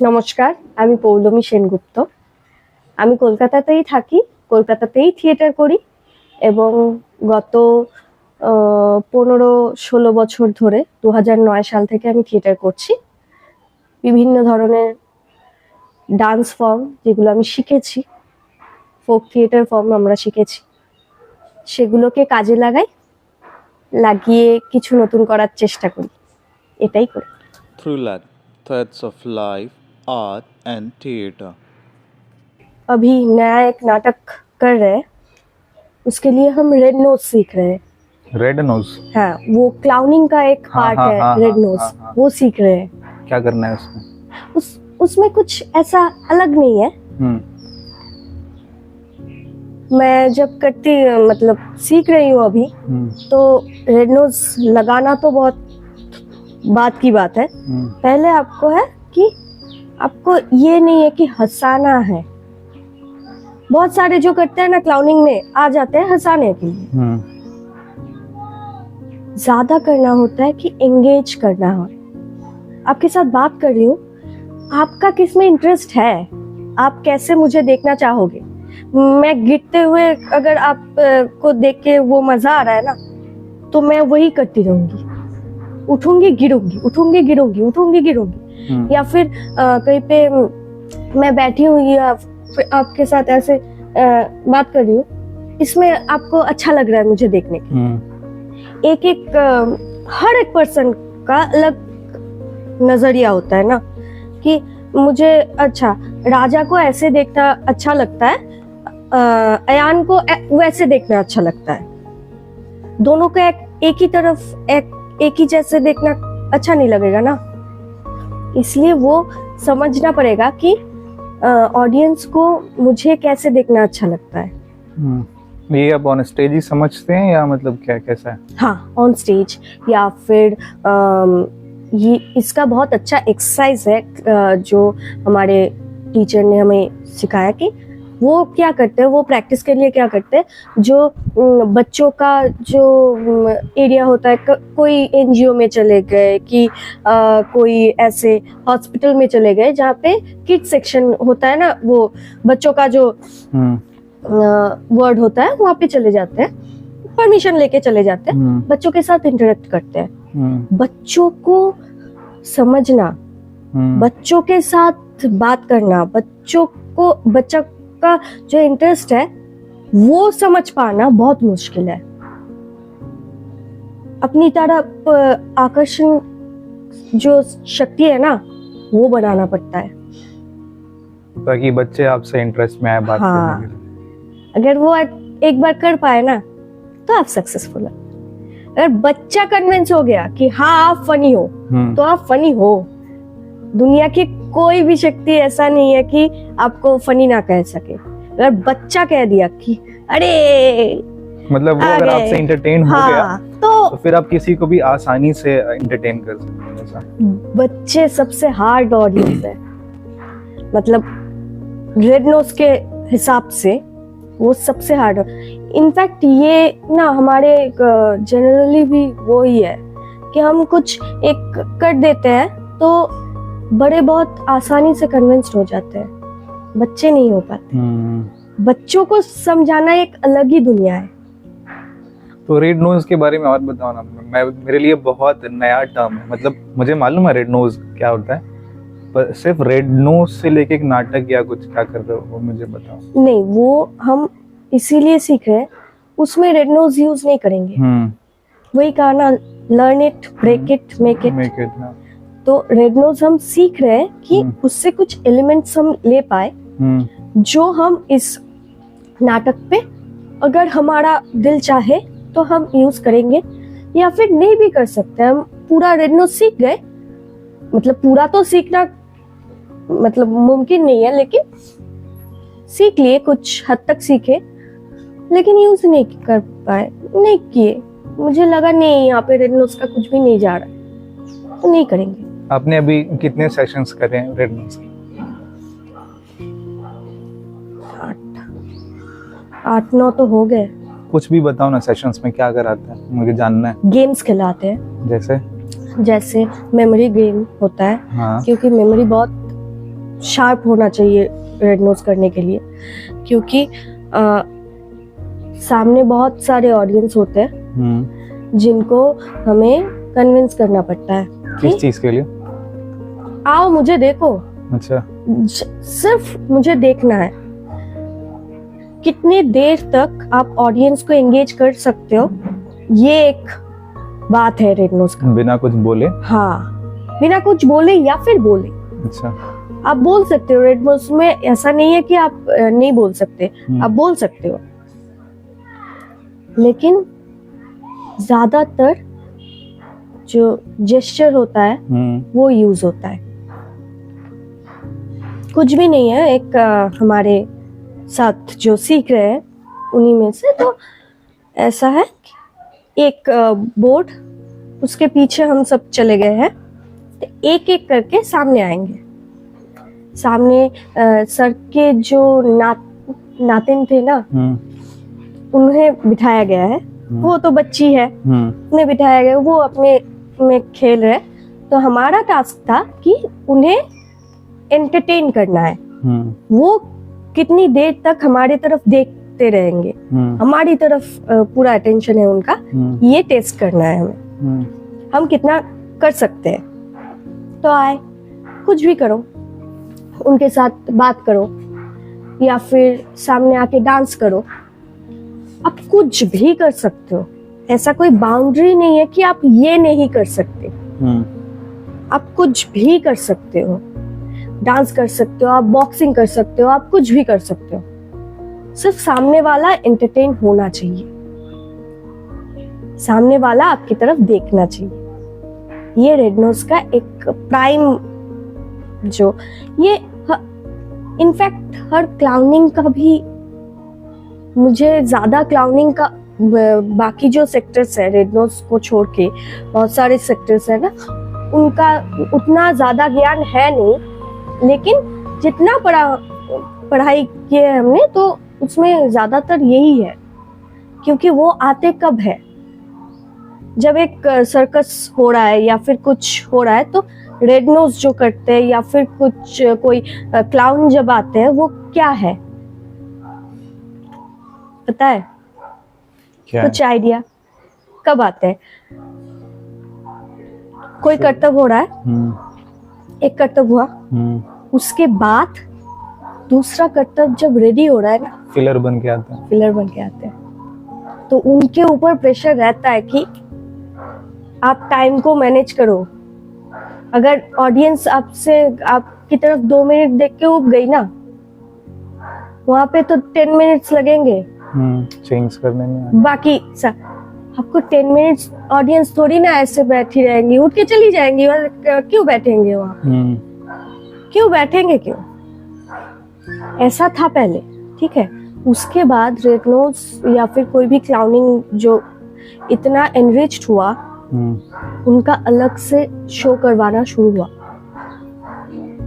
নমস্কার, আমি পৌলমী সেনগুপ্ত। আমি কলকাতাতেই থাকি, কলকাতাতেই থিয়েটার করি এবং গত 15-16 বছর ধরে 2009 সাল থেকে আমি থিয়েটার করছি। বিভিন্ন ধরনের ডান্স ফর্ম যেগুলো আমি শিখেছি, ফোক থিয়েটার ফর্ম আমরা শিখেছি, সেগুলোকে কাজে লাগিয়ে কিছু নতুন করার চেষ্টা করি, এটাই করি। Throughline, threads of life, art and theatre. अभी नया एक नाटक कर रहे हैं, उसके लिए हम रेड नोज सीख रहे हैं। Red knows? हाँ, वो क्लाउनिंग का एक पार्ट है। रेड नोज वो सीख रहे हैं। क्या करना है उसमें? उसमें कुछ ऐसा अलग नहीं है। मैं जब मतलब सीख रही हूँ अभी, तो रेड नोज लगाना तो बहुत बात की बात है। पहले आपको है कि आपको ये नहीं है कि हंसाना है। बहुत सारे जो करते हैं ना क्लाउनिंग में आ जाते हैं हंसाने के लिए। ज्यादा करना होता है कि एंगेज करना हो। आपके साथ बात कर रही हूँ, आपका किस में इंटरेस्ट है, आप कैसे मुझे देखना चाहोगे। मैं गिरते हुए अगर आप को देख के वो मजा आ रहा है ना, तो मैं वही करती रहूंगी। उठूंगी गिरूंगी, उठूंगी गिरूंगी, उठूंगी गिरूंगी। या फिर कहीं पे मैं बैठी हूँ या फिर आपके साथ ऐसे बात कर रही हूँ, इसमें आपको अच्छा लग रहा है मुझे देखने के। हर एक पर्सन का अलग नजरिया होता है ना, कि मुझे अच्छा राजा को ऐसे देखना अच्छा लगता है, अयान को वैसे देखना अच्छा लगता है। दोनों को एक ही तरफ एक ही जैसे देखना अच्छा नहीं लगेगा ना। इसलिए वो समझना पड़ेगा कि ऑडियंस को मुझे कैसे देखना अच्छा लगता है। ये आप ऑन स्टेज ही समझते हैं या मतलब क्या कैसा है? हाँ, ऑन स्टेज या फिर ये इसका बहुत अच्छा एक्सरसाइज है जो हमारे टीचर ने हमें सिखाया कि वो क्या करते हैं, वो प्रैक्टिस के लिए क्या करते हैं। जो बच्चों का जो एरिया होता है, कोई एनजीओ में चले गए कि कोई ऐसे हॉस्पिटल में चले गए जहाँ पे किड सेक्शन होता है ना, वो बच्चों का जो वर्ड होता है, वहाँ पे चले जाते हैं, परमिशन लेके चले जाते हैं, बच्चों के साथ इंटरेक्ट करते हैं। बच्चों को समझना, बच्चों के साथ बात करना, बच्चा का जो इंटरेस्ट है वो समझ पाना बहुत मुश्किल है। अपनी तरफ आकर्षण जो शक्ति है ना, वो बनाना पड़ता है ताकि बच्चे आपसे इंटरेस्ट में आए बात करने के लिए। अगर वो एक बार कर पाए ना, तो आप सक्सेसफुल है। अगर बच्चा कन्विंस हो गया कि हाँ आप फनी हो, तो आप फनी हो। दुनिया की कोई भी शक्ति ऐसा नहीं है कि आपको फनी ना कह सके। अगर बच्चा कह दिया कि अरे, मतलब वो अगर आपसे एंटरटेन हो गया, तो फिर आप किसी को भी आसानी से एंटरटेन कर सकते हैं। बच्चे सबसे हार्ड ऑडियंस है, मतलब रेड नोज के हिसाब से वो सबसे हार्ड। इनफैक्ट ये ना हमारे जनरली भी वो ही है कि हम कुछ एक कर देते हैं तो बड़े बहुत आसानी से कन्विंस्ड हो जाते हैं, बच्चे नहीं हो पाते। बच्चों को समझाना एक अलग ही दुनिया है। तो रेड नोज के बारे में और बताओ ना। मेरे लिए बहुत नया टर्म है, मतलब मुझे मालूम है रेड नोज क्या होता है, पर सिर्फ रेड नोज से लेके एक नाटक या कुछ क्या कर रहे हो वो मुझे बताओ। नहीं, वो हम इसीलिए सीख रहे हैं, उसमें रेड नोज यूज नहीं करेंगे। वही कहा ना, learn it, break it, make it. तो रेड नोज हम सीख रहे हैं कि उससे कुछ एलिमेंट्स हम ले पाए जो हम इस नाटक पे अगर हमारा दिल चाहे तो हम यूज करेंगे, या फिर नहीं भी कर सकते। हम पूरा रेड नोज सीख गए, मतलब पूरा तो सीखना मतलब मुमकिन नहीं है, लेकिन सीख लिए, कुछ हद तक सीखे, लेकिन यूज नहीं कर पाए, नहीं किए। मुझे लगा नहीं, यहाँ पे रेड नोज का कुछ भी नहीं जा रहा, तो नहीं करेंगे। आपने अभी कितने सेशंस करे हैं रेड नोज के? 8-9 तो हो गए। कुछ भी बताओ ना, सेशंस में क्या कराते हैं, मुझे जानना है। गेम्स खिलाते हैं, जैसे मेमोरी गेम होता है। हाँ। क्योंकि मेमोरी बहुत शार्प होना चाहिए रेड नोज करने के लिए, क्योंकि सामने बहुत सारे ऑडियंस होते हैं जिनको हमें कन्विंस करना पड़ता है। किस चीज के लिए? आओ मुझे देखो, अच्छा, सिर्फ मुझे देखना है। कितनी देर तक आप ऑडियंस को एंगेज कर सकते हो, ये एक बात है रेड नोज का। बिना कुछ बोले? हाँ, बिना कुछ बोले या फिर बोले। अच्छा, आप बोल सकते हो, रेड नोज में ऐसा नहीं है कि आप नहीं बोल सकते, आप बोल सकते हो, लेकिन ज्यादातर जो जेस्चर होता है वो यूज होता है। कुछ भी नहीं है, एक हमारे साथ जो सीख रहे हैं उन्हीं में से, तो ऐसा है एक बोर्ड, उसके पीछे हम सब चले गए हैं, तो एक एक करके सामने आएंगे। सामने सर के जो नातिन थे ना, उन्हें बिठाया गया है। वो तो बच्ची है, उन्हें बिठाया गया, वो अपने में खेल रहे। तो हमारा टास्क था कि उन्हें एंटरटेन करना है। वो कितनी देर तक हमारी तरफ देखते रहेंगे, हमारी तरफ पूरा अटेंशन है उनका, ये टेस्ट करना है हमें, हम कितना कर सकते हैं। तो आए, कुछ भी करो, उनके साथ बात करो या फिर सामने आके डांस करो, आप कुछ भी कर सकते हो। ऐसा कोई बाउंड्री नहीं है कि आप ये नहीं कर सकते, आप कुछ भी कर सकते हो। डांस कर सकते हो, आप बॉक्सिंग कर सकते हो, आप कुछ भी कर सकते हो। सिर्फ सामने वाला एंटरटेन होना चाहिए, सामने वाला आपकी तरफ देखना चाहिए। ये रेड नोज का एक प्राइम जो ये इनफैक्ट हर क्लाउनिंग का भी, मुझे ज्यादा क्लाउनिंग का बाकी जो सेक्टर्स है रेड नोज को छोड़ के बहुत सारे सेक्टर्स है ना, उनका उतना ज्यादा ज्ञान है नहीं, लेकिन जितना पढ़ाई किए हमने तो उसमें ज्यादातर यही है। क्योंकि वो आते कब है, जब एक सर्कस हो रहा है या फिर कुछ हो रहा है, तो रेड नोज जो करते हैं या फिर कुछ कोई क्लाउन जब आते हैं, वो क्या है पता है? क्या कुछ आइडिया कब आते हैं? कोई कर्तव्य हो रहा है, एक कर्तव्य हुआ, उसके बाद दूसरा कर्तव्य जब रेडी हो रहा है ना, फिलर बन के आते हैं। फिलर बन के आते हैं। तो उनके ऊपर प्रेशर रहता है कि आप टाइम को मैनेज करो। अगर ऑडियंस आपसे आपकी तरफ 2 मिनट देख के उब गई ना, वहां पे तो 10 मिनट्स लगेंगे चेंज करने में। बाकी आपको 10 मिनट्स ऑडियंस थोड़ी ना ऐसे बैठी रहेंगी, उठ के चली जाएंगी। और क्यों बैठेंगे वहां? क्यों बैठेंगे? क्यों? ऐसा था पहले, ठीक है। उसके बाद रेड नोज या फिर कोई भी क्लाउनिंग जो इतना एनरिच्ड हुआ, उनका अलग से शो करवाना शुरू हुआ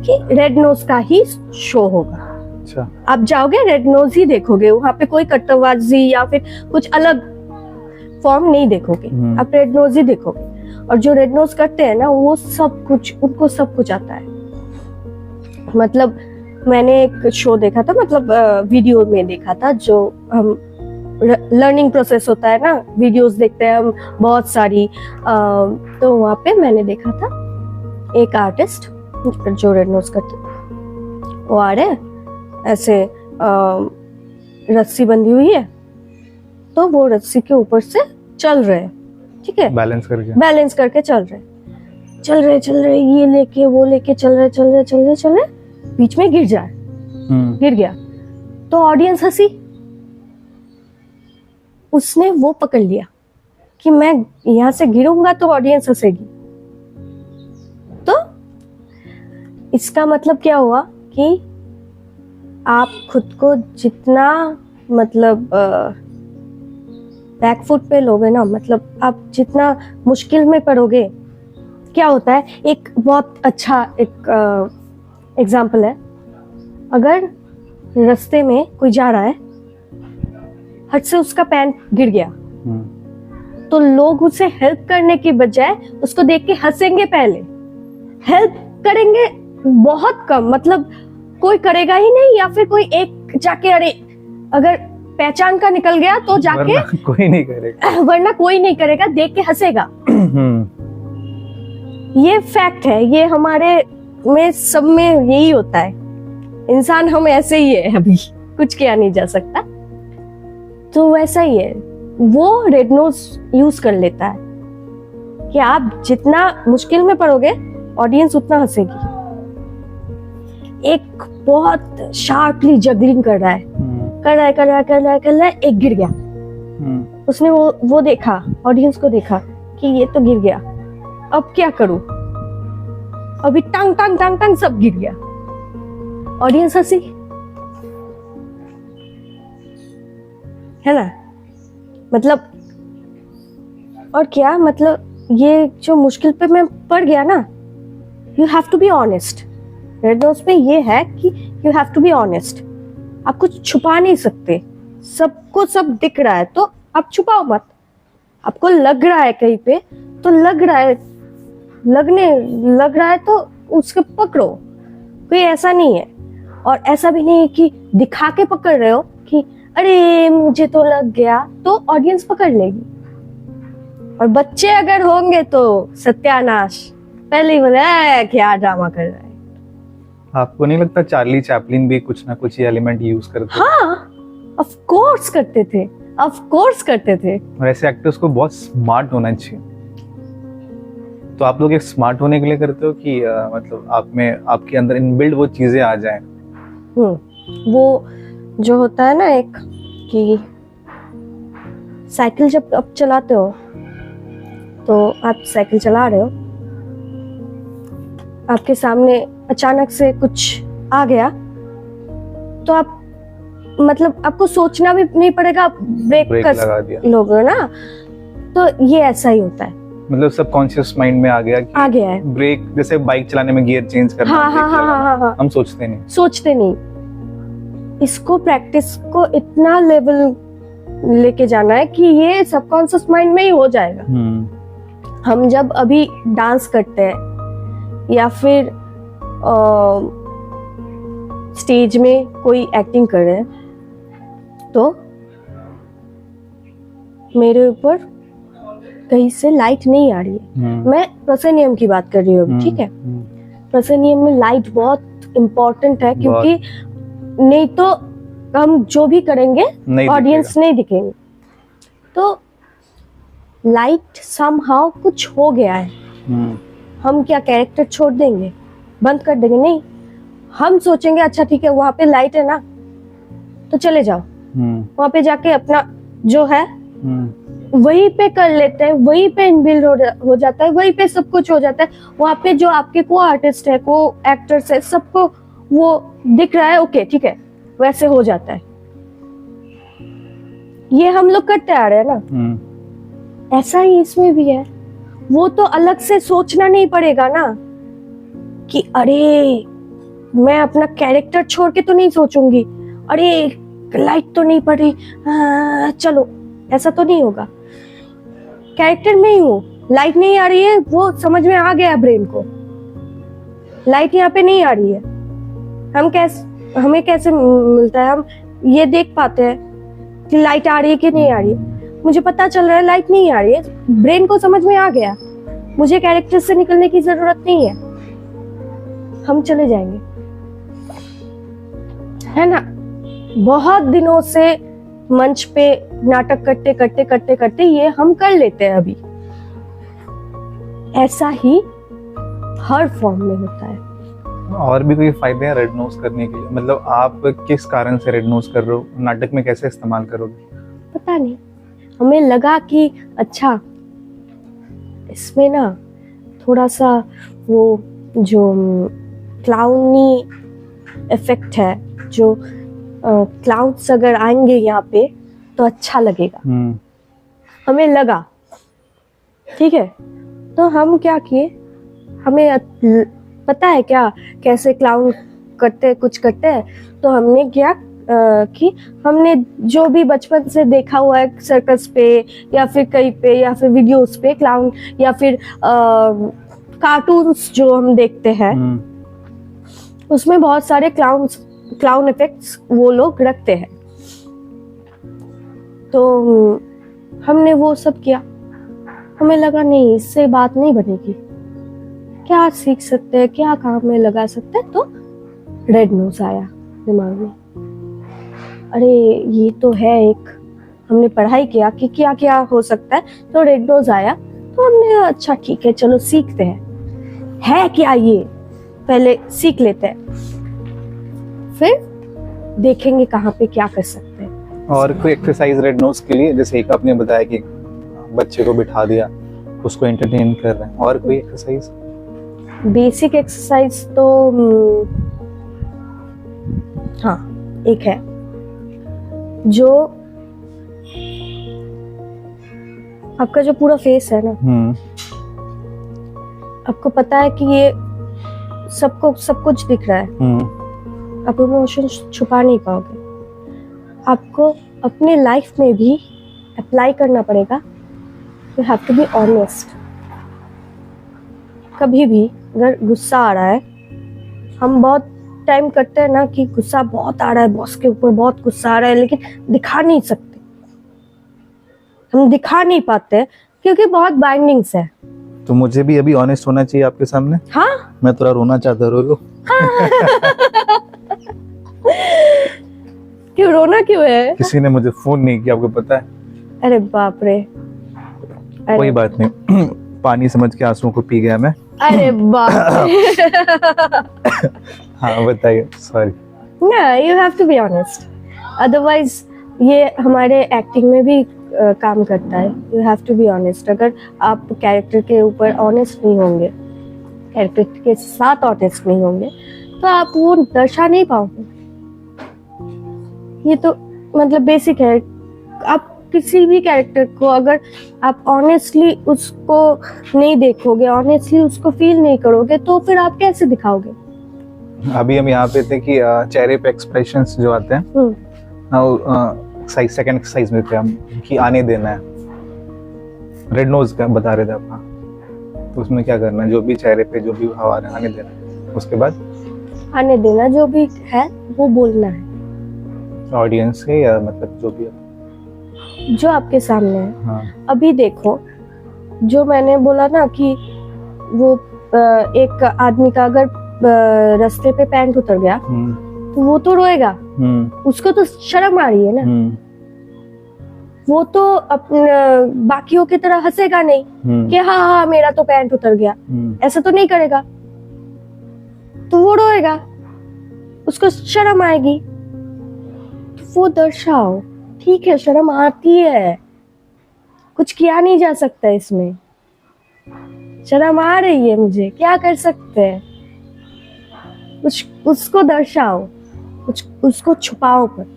कि रेड नोज का ही शो होगा। अच्छा, आप जाओगे रेड नोज ही देखोगे, वहां पे कोई कट्टरबाजी या फिर कुछ अलग फॉर्म नहीं देखोगे, आप रेड नोज ही देखोगे। और जो रेड नोज करते हैं ना, वो सब कुछ, उनको सब कुछ आता है। मतलब मैंने एक शो देखा था, मतलब वीडियो में देखा था, जो हम लर्निंग प्रोसेस होता है ना, वीडियोस देखते हैं हम बहुत सारी, तो वहाँ पे मैंने देखा था एक आर्टिस्ट जो रेड नोज करते, वो आ रहे ऐसे रस्सी बंधी हुई है, तो वो रस्सी के ऊपर से चल रहे हैं, ठीक है, बैलेंस करके चल रहे, ये लेके वो लेके चल रहे, बीच में गिर गया तो ऑडियंस हंसी। उसने वो पकड़ लिया कि मैं यहां से गिरूंगा तो ऑडियंस हंसेगी। तो इसका मतलब क्या हुआ कि आप खुद को जितना मतलब बैकफुट पे लोगे ना, मतलब आप जितना मुश्किल में पड़ोगे, क्या होता है, एक बहुत अच्छा एक एग्जाम्पल है। अगर रास्ते में कोई जा रहा है, हट से उसका पैंट गिर गया, तो लोग उसे हेल्प करने की बजाय उसको देख के हंसेंगे, पहले हेल्प करेंगे बहुत कम, मतलब कोई करेगा ही नहीं, या फिर कोई एक जाके अरे अगर पहचान का निकल गया तो जाके वरना कोई नहीं करेगा। वरना कोई नहीं करेगा, देख के हंसेगा। ये फैक्ट है, ये हमारे में सब में यही होता है। इंसान हम ऐसे ही है, अभी कुछ किया नहीं जा सकता। तो वैसा ही है, वो रेड नोज यूज कर लेता है कि आप जितना मुश्किल में पड़ोगे ऑडियंस उतना हंसेगी। एक बहुत शार्पली जगलिंग कर रहा है, एक गिर गया। उसने वो देखा, ऑडियंस को देखा कि ये तो गिर गया, अब क्या करूं, अभी टंग टंग टंग टंग सब गिर गया, ऑडियंस हंसी, है ना। मतलब और क्या, मतलब ये जो मुश्किल पे मैं पड़ गया ना, you have to be honest. Red nose पे ये है कि you have to be honest. आप कुछ छुपा नहीं सकते, सबको सब दिख रहा है तो आप छुपाओ मत। आपको लग रहा है कहीं पे तो लग रहा है तो उसको पकड़ो। कोई ऐसा नहीं है, और ऐसा भी नहीं है कि दिखा के पकड़ रहे हो कि अरे मुझे तो लग गया, तो ऑडियंस पकड़ लेगी। और बच्चे अगर होंगे तो सत्यानाश, पहले ही बोले क्या ड्रामा कर रहा है। आपको नहीं लगता चार्ली चैपलिन भी कुछ ना कुछ ये एलिमेंट यूज करते? हाँ, ऑफ कोर्स करते थे। और ऐसे एक्टर्स को बहुत स्मार्ट होना चाहिए। तो आप लोग एक स्मार्ट होने के लिए करते हो कि मतलब आप में, आपके अंदर इनबिल्ड वो चीजें आ जाएं? वो जो होता है ना एक, कि साइकिल जब आप चलाते हो तो आप साइकिल चला रहे हो, आपके सामने अचानक से कुछ आ गया तो आप, मतलब आपको सोचना भी नहीं पड़ेगा, आप ब्रेक लगा दिया लोगे ना। तो ये ऐसा ही होता है, मतलब सबकॉन्शियस माइंड में आ गया कि आ गया है। ब्रेक, जैसे बाइक चलाने में गियर चेंज करना, हाँ। हम सोचते नहीं। इसको प्रैक्टिस को इतना लेवल लेके जाना है कि ये सबकॉन्शियस माइंड में ही हो जाएगा। हम जब अभी डांस करते हैं या फिर स्टेज में कोई एक्टिंग कर रहे हैं, तो मेरे ऊपर कहीं से लाइट नहीं आ रही है। मैं प्रोसेनियम की बात कर रही हूँ, ठीक है। प्रोसेनियम में लाइट बहुत इम्पोर्टेंट है, क्योंकि नहीं तो हम जो भी करेंगे ऑडियंस नहीं दिखेंगे। तो लाइट समहाउ कुछ हो गया है, हम क्या कैरेक्टर छोड़ देंगे, बंद कर देंगे? नहीं, हम सोचेंगे अच्छा ठीक है वहां पे लाइट है ना, तो चले जाओ वहां पे जाके अपना जो है वहीं पे कर लेते हैं, वहीं पे इनबिल्ड हो जाता है, वहीं पे सब कुछ हो जाता है। वहां पे जो आपके को आर्टिस्ट है, को एक्टर्स है, सबको वो दिख रहा है, ओके ठीक है, वैसे हो जाता है। ये हम लोग करते आ रहे हैं ना, ऐसा ही इसमें भी है। वो तो अलग से सोचना नहीं पड़ेगा ना कि अरे मैं अपना कैरेक्टर छोड़ के तो नहीं सोचूंगी, अरे लाइट तो नहीं पड़ रही, चलो, ऐसा तो नहीं होगा। कैरेक्टर में ही हूँ, लाइट नहीं आ रही है, वो समझ में आ गया ब्रेन को, लाइट यहाँ पे नहीं आ रही है। हमें कैसे मिलता है, हम ये देख पाते हैं कि लाइट आ रही है कि नहीं आ रही है। मुझे पता चल रहा है लाइट नहीं आ रही है, ब्रेन को समझ में आ गया, मुझे कैरेक्टर से निकलने की जरूरत नहीं है, हम चले जाएंगे, है ना। बहुत दिनों से मंच पे नाटक करते ये हम कर लेते हैं अभी। ऐसा ही हर फॉर्म में होता है। और भी कोई फायदे हैं रेड नोज करने के लिए? मतलब आप किस कारण से रेड नोज कर रहे हो, नाटक में कैसे इस्तेमाल करोगे? पता नहीं, हमें लगा कि अच्छा इसमें ना थोड़ा सा वो जो क्लाउनी इफेक्ट है, जो क्लाउड्स अगर आएंगे यहाँ पे तो अच्छा लगेगा। हमें लगा ठीक है, तो हम क्या किए, हमें पता है क्या कैसे क्लाउन कुछ करते हैं, तो हमने क्या कि हमने जो भी बचपन से देखा हुआ है सर्कस पे या फिर कहीं पे या फिर वीडियोस पे क्लाउन या फिर कार्टून्स जो हम देखते हैं, उसमें बहुत सारे क्लाउन इफेक्ट्स वो लोग रखते हैं। तो हमने वो सब किया, हमें लगा नहीं इससे बात नहीं बनेगी, क्या सीख सकते हैं, क्या काम में लगा सकते हैं। तो रेड नोज आया दिमाग में, अरे ये तो है एक, हमने पढ़ाई किया कि क्या क्या हो सकता है, तो रेड नोज आया। तो हमने अच्छा ठीक है चलो सीखते हैं, है क्या ये, पहले सीख लेते हैं, फिर देखेंगे कहाँ पे क्या कर सकते हैं। और कोई एक्सरसाइज रेड नोज के लिए, जैसे एक आपने बताया कि बच्चे को बिठा दिया, उसको एंटरटेन कर रहे हैं, और कोई एक्सरसाइज? बेसिक एक्सरसाइज तो हाँ एक है जो आपका जो पूरा फेस है ना, आपको पता है कि ये सबको सब कुछ दिख रहा है, आप इमोशन छुपा नहीं पाओगे, आपको अपने लाइफ में भी अप्लाई करना पड़ेगा। You have to be honest. कभी भी अगर गुस्सा आ रहा है, हम बहुत टाइम करते हैं ना कि गुस्सा बहुत आ रहा है, बॉस के ऊपर बहुत गुस्सा आ रहा है, लेकिन दिखा नहीं सकते, हम दिखा नहीं पाते क्योंकि बहुत बाइंडिंग्स है। तो मुझे भी अभी ऑनेस्ट होना चाहिए आपके सामने? हाँ मैं थोड़ा रोना चाहता, रो लो। क्यों रोना क्यों है? किसी ने मुझे फोन नहीं किया, आपको पता है? अरे बाप रे, कोई बात नहीं, पानी समझ के आंसुओं को पी गया मैं। अरे बाप रे। हाँ बताइए, सॉरी। ना, you have to be honest, otherwise ये हमारे एक्टिंग में भी काम करता है। You have to be honest. अगर आप कैरेक्टर के ऊपर ऑनेस्ट नहीं होंगे, कैरेक्टर के साथ ऑनेस्ट नहीं होंगे, तो आप वो दर्शा नहीं पाओगे। ये तो मतलब बेसिक है। आप किसी भी कैरेक्टर को अगर आप ऑनेस्टली उसको नहीं देखोगे, ऑनेस्टली उसको फील नहीं करोगे, तो फिर आप कैसे दिखाओगे? अभी हम यहाँ पे थे कि चेहरे पे एक्सप्रेशंस जो आते हैं, सेकंड एक्सरसाइज में थे हम कि आने देना है, रेड नोज का बता रहे थे आप। हाँ, तो उसमें क्या करना है, जो भी चेहरे पे जो भी हवा है आने देना है, उसके बाद आने देना, जो भी है वो बोलना है ऑडियंस से, या मतलब जो भी जो आपके सामने है। हाँ। अभी देखो, जो मैंने बोला ना कि वो एक आदमी का अगर रास्ते पे पैंट उतर गया, तो वो तो रोएगा, उसको तो शर्म आ रही है ना, वो तो अपने बाकियों की तरह हंसेगा नहीं कि हाँ हाँ मेरा तो पैंट उतर गया, ऐसा तो नहीं करेगा, तो वो रोएगा, उसको शर्म आएगी। तो वो दर्शाओ, ठीक है शर्म आती है, कुछ किया नहीं जा सकता इसमें, शर्म आ रही है मुझे, क्या कर सकते हैं, कुछ उसको दर्शाओ, कुछ उसको छुपाओ मत।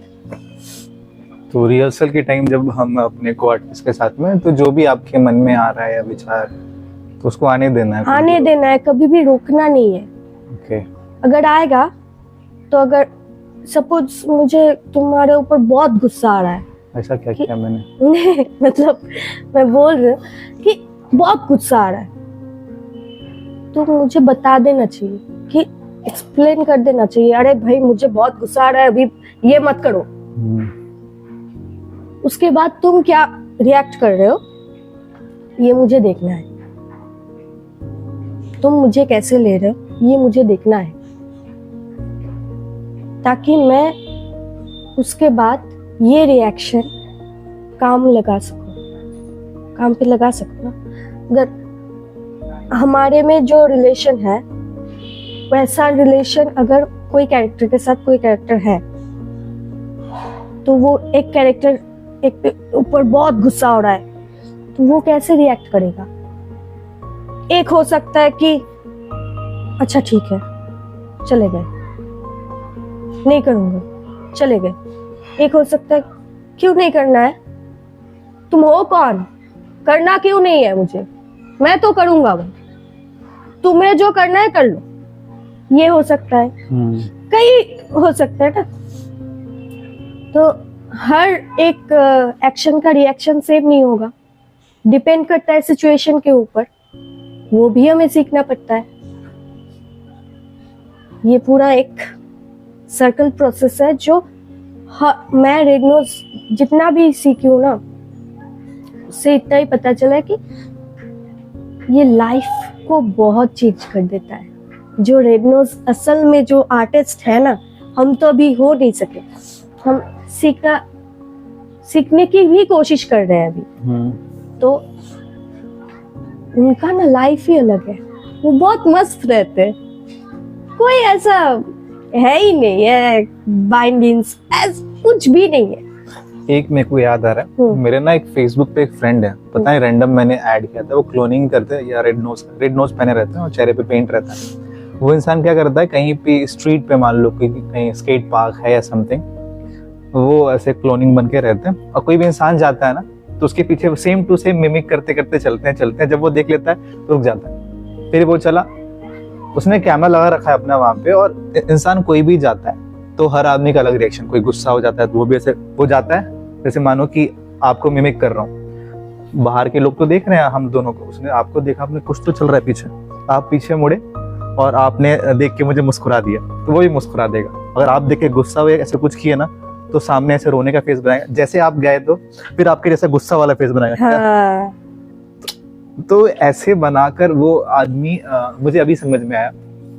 तो रिहर्सल के टाइम जब हम अपने को आर्टिस्ट के साथ में, तो जो भी आपके मन में आ रहा है या विचार, तो उसको आने देना है, आने देना है, कभी भी रोकना नहीं है। ओके। अगर आएगा तो, अगर सपोज मुझे तुम्हारे ऊपर बहुत गुस्सा आ रहा है, ऐसा क्या किया मैंने? नहीं मतलब मैं बोल रही हूँ कि बहुत गुस्सा आ रहा है, तो मुझे बता देना चाहिए, कि एक्सप्लेन कर देना चाहिए, अरे भाई मुझे बहुत गुस्सा आ रहा है, अभी ये मत करो। उसके बाद तुम क्या रिएक्ट कर रहे हो ये मुझे देखना है, तुम मुझे कैसे ले रहे हो ये मुझे देखना है, ताकि मैं उसके बाद ये रिएक्शन काम पे लगा सकूं ना। अगर हमारे में जो रिलेशन है, वैसा रिलेशन अगर कोई कैरेक्टर के साथ कोई कैरेक्टर है, तो वो एक कैरेक्टर एक पे ऊपर बहुत गुस्सा हो रहा है, तो वो कैसे रिएक्ट करेगा? एक हो सकता है कि अच्छा ठीक है चले गए, नहीं करूंगा, चले गए। एक हो सकता है क्यों नहीं करना है, तुम हो कौन, करना क्यों नहीं है मुझे, मैं तो करूंगा, वो तुम्हें जो करना है कर लो, ये हो सकता है, कई हो सकता है ना। तो हर एक एक्शन का रिएक्शन सेम नहीं होगा, डिपेंड करता है सिचुएशन के ऊपर, वो भी हमें सीखना पड़ता है। ये पूरा एक सर्कल प्रोसेस है जो मैं रेड नोज जितना भी सीखी हूँ ना, उससे इतना ही पता चला है कि ये लाइफ को बहुत चेंज कर देता है। जो रेड नोज असल में जो आर्टिस्ट है ना, हम तो अभी हो नहीं सके, हम सीखने की भी कोशिश कर रहे हैं अभी। तो उनका ना लाइफ ही अलग है, वो बहुत मस्त रहते हैं, कोई ऐसा है ही नहीं है, बाइंडिंग्स कुछ भी नहीं है। एक मेरे को याद आ रहा है, मेरे ना एक फेसबुक पे एक फ्रेंड है, पता है रैंडम मैंने ऐड किया था, वो क्लोनिंग करते हैं या रेड नोज पहने रहते हैं और चेहरे पे पेंट रहता है। वो इंसान क्या करता है, कहीं पे स्ट्रीट पे मान लो कि कहीं स्केट पार्क है या समथिंग, वो ऐसे क्लोनिंग बन के रहते हैं और कोई भी इंसान जाता है ना तो उसके पीछे सेम टू सेम मिमिक करते करते चलते हैं। जब वो देख लेता है तो रुक जाता है, फिर वो चला, उसने कैमरा लगा रखा है अपना वहां पे, और इंसान कोई भी जाता है तो हर आदमी का अलग रिएक्शन, कोई गुस्सा हो जाता है तो वो भी ऐसे हो जाता है, जैसे मानो कि आपको मिमिक कर रहा हूँ। बाहर के लोग तो देख रहे हैं हम दोनों को, उसने आपको देखा, आपने कुछ तो चल रहा है पीछे, आप पीछे मुड़े और आपने देख के मुझे मुस्कुरा दिया तो वो भी मुस्कुरा देगा। अगर आप देख के गुस्सा हुए ऐसे कुछ किए ना तो सामने ऐसे रोने का फेस बनाएगा, जैसे आप गए तो फिर आपके जैसा गुस्सा वाला फेस बनाएगा। हाँ। तो ऐसे बनाकर वो आदमी मुझे अभी समझ में आया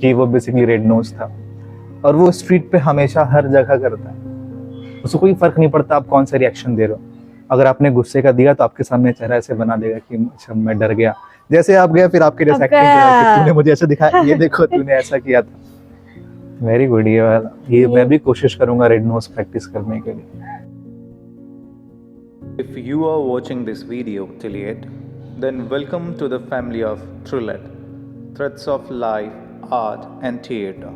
कि वो बेसिकली रेड नोज था, और वो स्ट्रीट पे हमेशा हर जगह करता है, उसको कोई फर्क नहीं पड़ता आप कौन सा रिएक्शन दे रहे हो। अगर आपने गुस्से का दिया तो आपके सामने चेहरा ऐसे बना देगा कि अच्छा मैं डर गया, जैसे आप गए फिर आपके जैसा एक्टिंग करेगा कि तूने मुझे ऐसे दिखाया, ये देखो तूने ऐसा किया था। वेरी गुड, ये वाला ये मैं भी कोशिश करूंगा रेड नोज प्रैक्टिस करने के लिए। If you are watching this video till yet, then welcome to the family of Trulet, Threads of Life, Art and Theatre.